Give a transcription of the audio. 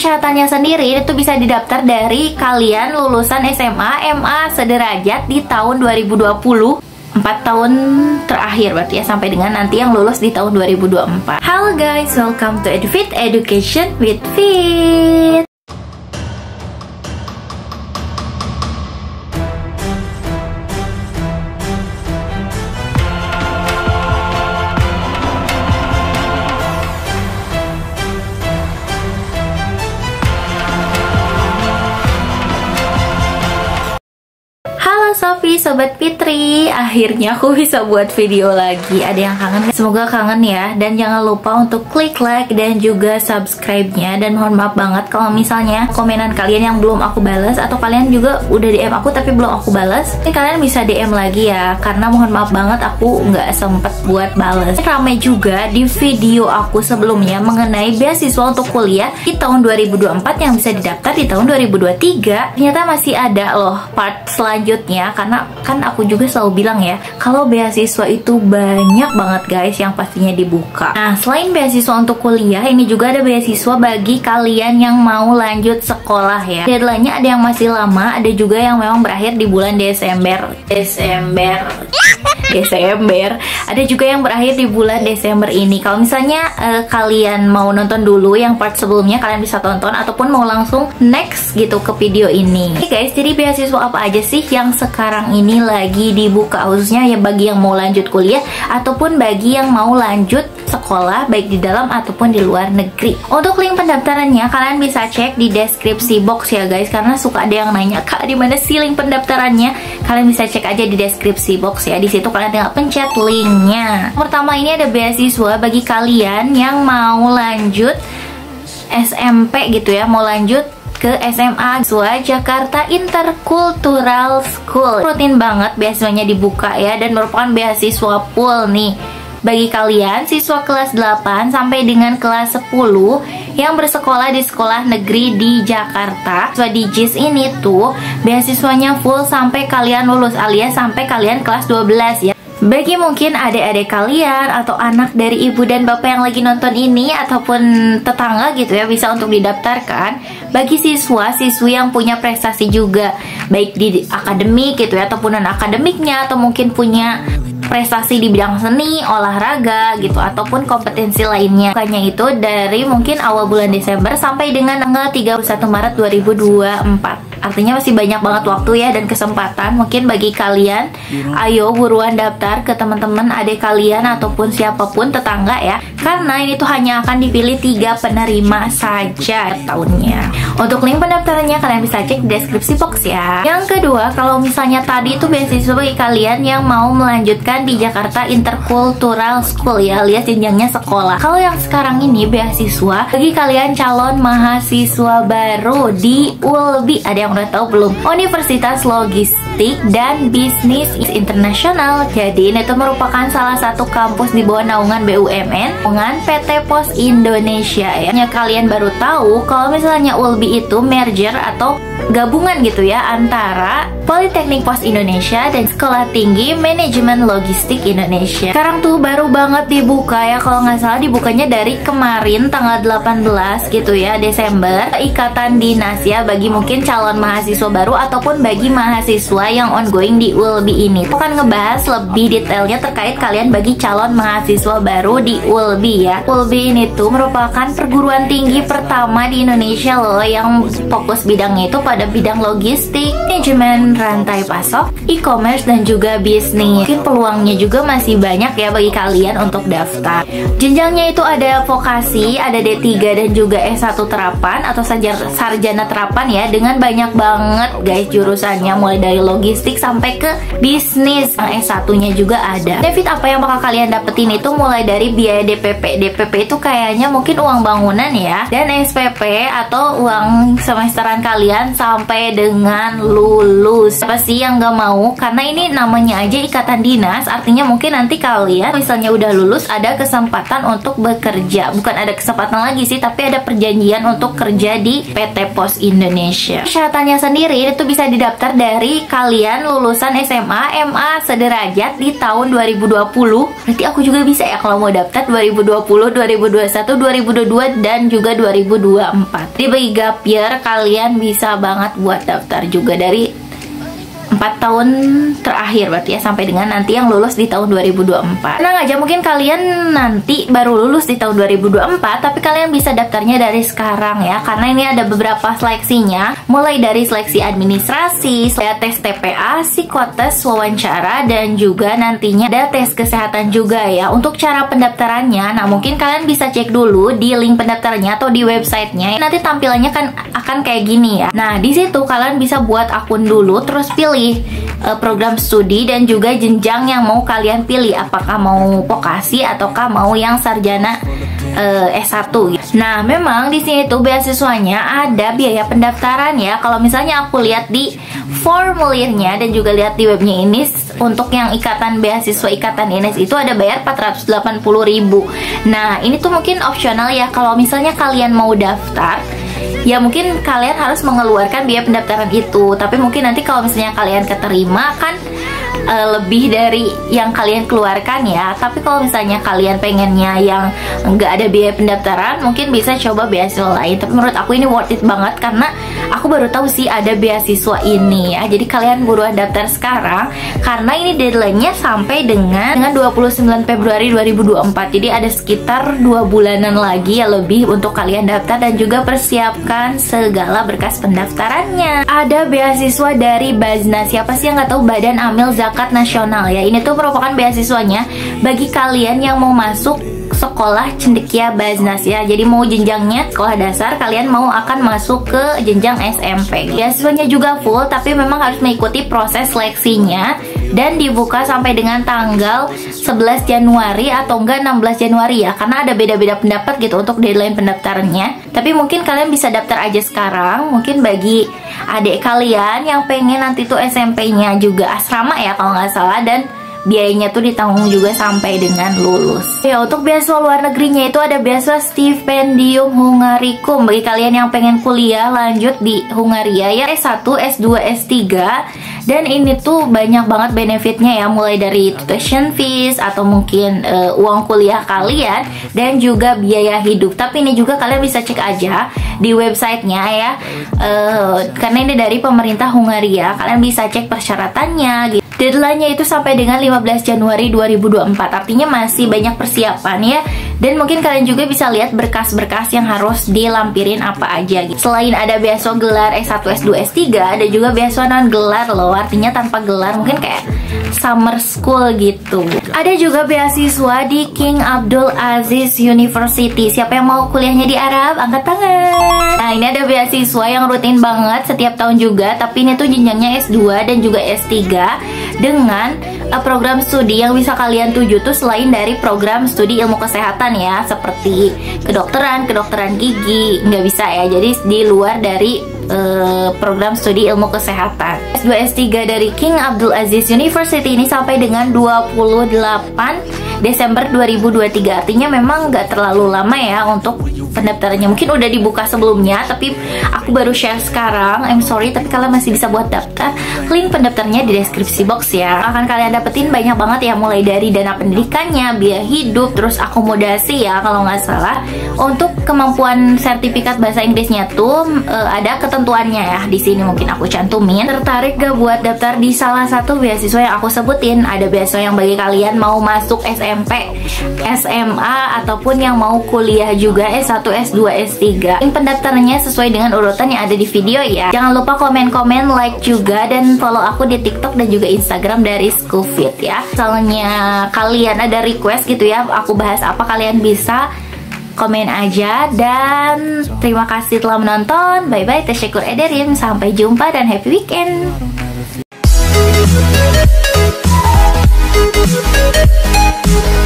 Persyaratannya sendiri itu bisa didaftar dari kalian lulusan SMA, MA sederajat di tahun 2020, 4 tahun terakhir berarti ya, sampai dengan nanti yang lulus di tahun 2024. Halo guys, welcome to EduFit Education with Fit. Sofi, Sobat Fitri, akhirnya aku bisa buat video lagi. Ada yang kangen? Semoga kangen ya. Dan jangan lupa untuk klik like dan juga subscribe-nya. Dan mohon maaf banget kalau misalnya komenan kalian yang belum aku balas, atau kalian juga udah DM aku tapi belum aku balas, ini kalian bisa DM lagi ya. Karena mohon maaf banget aku nggak sempet buat balas. Ramai juga di video aku sebelumnya mengenai beasiswa untuk kuliah di tahun 2024 yang bisa didaftar di tahun 2023. Ternyata masih ada loh part selanjutnya. Karena kan aku juga selalu bilang ya, kalau beasiswa itu banyak banget guys yang pastinya dibuka. Nah, selain beasiswa untuk kuliah, ini juga ada beasiswa bagi kalian yang mau lanjut sekolah ya. Deadline-nya ada yang masih lama, ada juga yang memang berakhir di bulan Desember. Ada juga yang berakhir di bulan Desember ini. Kalau misalnya kalian mau nonton dulu yang part sebelumnya, kalian bisa tonton, ataupun mau langsung next gitu ke video ini. Oke guys, jadi beasiswa apa aja sih yang sekarang ini lagi dibuka, khususnya ya bagi yang mau lanjut kuliah ataupun bagi yang mau lanjut sekolah baik di dalam ataupun di luar negeri. Untuk link pendaftarannya kalian bisa cek di deskripsi box ya guys, karena suka ada yang nanya, "Kak, di mana sih link pendaftarannya?" Kalian bisa cek aja di deskripsi box ya. Di situ kalian tinggal pencet linknya. Pertama, ini ada beasiswa bagi kalian yang mau lanjut SMP gitu ya, mau lanjut ke SMA, siswa Jakarta Intercultural School. Rutin banget beasiswanya dibuka ya, dan merupakan beasiswa full nih bagi kalian siswa kelas 8 sampai dengan kelas 10 yang bersekolah di sekolah negeri di Jakarta. Siswa di JIS ini tuh beasiswanya full sampai kalian lulus, alias sampai kalian kelas 12 ya. Bagi mungkin adik-adik kalian atau anak dari ibu dan bapak yang lagi nonton ini, ataupun tetangga gitu ya, bisa untuk didaftarkan. Bagi siswa-siswi yang punya prestasi juga, baik di akademik gitu ya, ataupun non-akademiknya, atau mungkin punya prestasi di bidang seni, olahraga gitu, ataupun kompetensi lainnya. Makanya itu dari mungkin awal bulan Desember sampai dengan tanggal 31 Maret 2024. Artinya masih banyak banget waktu ya dan kesempatan. Mungkin bagi kalian, ayo buruan daftar ke teman-teman adik kalian ataupun siapapun tetangga ya. Karena ini tuh hanya akan dipilih 3 penerima saja tahunnya. Untuk link pendaftarannya kalian bisa cek di deskripsi box ya. Yang kedua, kalau misalnya tadi itu beasiswa bagi kalian yang mau melanjutkan di Jakarta Intercultural School ya, alias jenjangnya sekolah. Kalau yang sekarang ini beasiswa bagi kalian calon mahasiswa baru di ULBI. Ada yang udah tahu belum? Universitas Logistik dan Bisnis Internasional. Jadi ini itu merupakan salah satu kampus di bawah naungan BUMN dengan PT Pos Indonesia ya. Hanya kalian baru tahu kalau misalnya ULBI itu merger atau gabungan gitu ya antara Politeknik Pos Indonesia dan Sekolah Tinggi Manajemen Logistik Indonesia. Sekarang tuh baru banget dibuka ya, kalau nggak salah dibukanya dari kemarin tanggal 18 gitu ya Desember. Ikatan dinas ya bagi mungkin calon mahasiswa baru ataupun bagi mahasiswa yang ongoing di ULBI ini. Aku akan ngebahas lebih detailnya terkait kalian bagi calon mahasiswa baru di ULBI ya. ULBI ini tuh merupakan perguruan tinggi pertama di Indonesia loh yang fokus bidangnya itu pada bidang logistik, manajemen rantai pasok, e-commerce, dan juga bisnis. Mungkin peluangnya juga masih banyak ya bagi kalian untuk daftar. Jenjangnya itu ada vokasi, ada D3 dan juga S1 terapan atau sarjana terapan ya, dengan banyak banget guys jurusannya, mulai dari logistik sampai ke bisnis. Yang S1-nya juga ada. Benefit apa yang bakal kalian dapetin itu mulai dari biaya DPP. DPP itu kayaknya mungkin uang bangunan ya, dan SPP atau uang semesteran kalian sampai dengan lulus. Apa sih yang gak mau? Karena ini namanya aja ikatan dinas, artinya mungkin nanti kalian misalnya udah lulus ada kesempatan untuk bekerja. Bukan ada kesempatan lagi sih, tapi ada perjanjian untuk kerja di PT Pos Indonesia. Persyaratan lulusannya sendiri itu bisa didaftar dari kalian lulusan SMA, MA sederajat di tahun 2020. Berarti aku juga bisa ya kalau mau daftar 2020, 2021, 2022 dan juga 2024. Jadi bagi gap year kalian bisa banget buat daftar juga dari 4 tahun terakhir berarti ya, sampai dengan nanti yang lulus di tahun 2024. Tenang aja, mungkin kalian nanti baru lulus di tahun 2024, tapi kalian bisa daftarnya dari sekarang ya, karena ini ada beberapa seleksinya, mulai dari seleksi administrasi, tes TPA, psikotes, wawancara, dan juga nantinya ada tes kesehatan juga ya. Untuk cara pendaftarannya, nah mungkin kalian bisa cek dulu di link pendaftarnya atau di websitenya. Nanti tampilannya kan akan kayak gini ya. Nah di situ kalian bisa buat akun dulu, terus pilih program studi dan juga jenjang yang mau kalian pilih, apakah mau vokasi ataukah mau yang sarjana S1. Nah, memang di sini tuh beasiswanya ada biaya pendaftaran ya. Kalau misalnya aku lihat di formulirnya dan juga lihat di webnya ini, untuk yang ikatan beasiswa ikatan INES itu ada bayar 480.000. Nah, ini tuh mungkin opsional ya. Kalau misalnya kalian mau daftar, ya mungkin kalian harus mengeluarkan biaya pendaftaran itu. Tapi mungkin nanti kalau misalnya kalian keterima kan lebih dari yang kalian keluarkan ya. Tapi kalau misalnya kalian pengennya yang nggak ada biaya pendaftaran, mungkin bisa coba beasiswa lain. Tapi menurut aku ini worth it banget, karena aku baru tahu sih ada beasiswa ini ya. Jadi kalian buruan daftar sekarang, karena ini deadline-nya sampai dengan 29 Februari 2024. Jadi ada sekitar 2 bulanan lagi ya lebih untuk kalian daftar dan juga persiapkan segala berkas pendaftarannya. Ada beasiswa dari Baznas. Siapa sih yang nggak tahu Badan Amil Zakat Nasional ya? Ini tuh merupakan beasiswanya bagi kalian yang mau masuk sekolah cendekia Baznas ya. Jadi mau jenjangnya sekolah dasar, kalian mau akan masuk ke jenjang SMP. Beasiswanya juga full, tapi memang harus mengikuti proses seleksinya dan dibuka sampai dengan tanggal 11 Januari atau enggak 16 Januari ya, karena ada beda-beda pendapat gitu untuk deadline pendaftarannya. Tapi mungkin kalian bisa daftar aja sekarang. Mungkin bagi adik kalian yang pengen nanti tuh SMP-nya juga asrama ya kalau nggak salah, dan biayanya tuh ditanggung juga sampai dengan lulus. Ya, untuk beasiswa luar negerinya itu ada beasiswa Stipendium Hungaricum bagi kalian yang pengen kuliah lanjut di Hungaria ya, S1, S2, S3. Dan ini tuh banyak banget benefitnya ya, mulai dari tuition fees atau mungkin uang kuliah kalian dan juga biaya hidup. Tapi ini juga kalian bisa cek aja di websitenya ya, karena ini dari pemerintah Hungaria. Kalian bisa cek persyaratannya gitu. Deadline-nya itu sampai dengan 15 Januari 2024. Artinya masih banyak persiapan ya. Dan mungkin kalian juga bisa lihat berkas-berkas yang harus dilampirin apa aja gitu. Selain ada beasiswa gelar S1, S2, S3, ada juga beasiswa non gelar loh. Artinya tanpa gelar, mungkin kayak summer school gitu. Ada juga beasiswa di King Abdul Aziz University. Siapa yang mau kuliahnya di Arab? Angkat tangan. Nah, ini ada beasiswa yang rutin banget setiap tahun juga, tapi ini tuh jenjangnya S2 dan juga S3 dengan program studi yang bisa kalian tuju tuh selain dari program studi ilmu kesehatan ya, seperti kedokteran gigi, nggak bisa ya. Jadi di luar dari program studi ilmu kesehatan. S2 S3 dari King Abdul Aziz University ini sampai dengan 28 Desember 2023. Artinya memang nggak terlalu lama ya untuk pendaftarannya. Mungkin udah dibuka sebelumnya, tapi aku baru share sekarang. I'm sorry, tapi kalian masih bisa buat daftar. Link pendaftarnya di deskripsi box ya. Akan kalian dapetin banyak banget ya, mulai dari dana pendidikannya, biaya hidup, terus akomodasi ya kalau nggak salah. Untuk kemampuan sertifikat bahasa Inggrisnya tuh ada ketentuannya ya. Di sini mungkin aku cantumin. Tertarik gak buat daftar di salah satu beasiswa yang aku sebutin? Ada beasiswa yang bagi kalian mau masuk SMP, SMA, ataupun yang mau kuliah juga S1, S2, S3. Link pendaftarannya sesuai dengan urutan yang ada di video ya. Jangan lupa komen-komen, like juga, dan follow aku di TikTok dan juga Instagram dari Schoolfit ya. Misalnya kalian ada request gitu ya, aku bahas apa, kalian bisa komen aja. Dan terima kasih telah menonton. Bye bye, tasyakur ederim, sampai jumpa dan happy weekend. We'll be right back.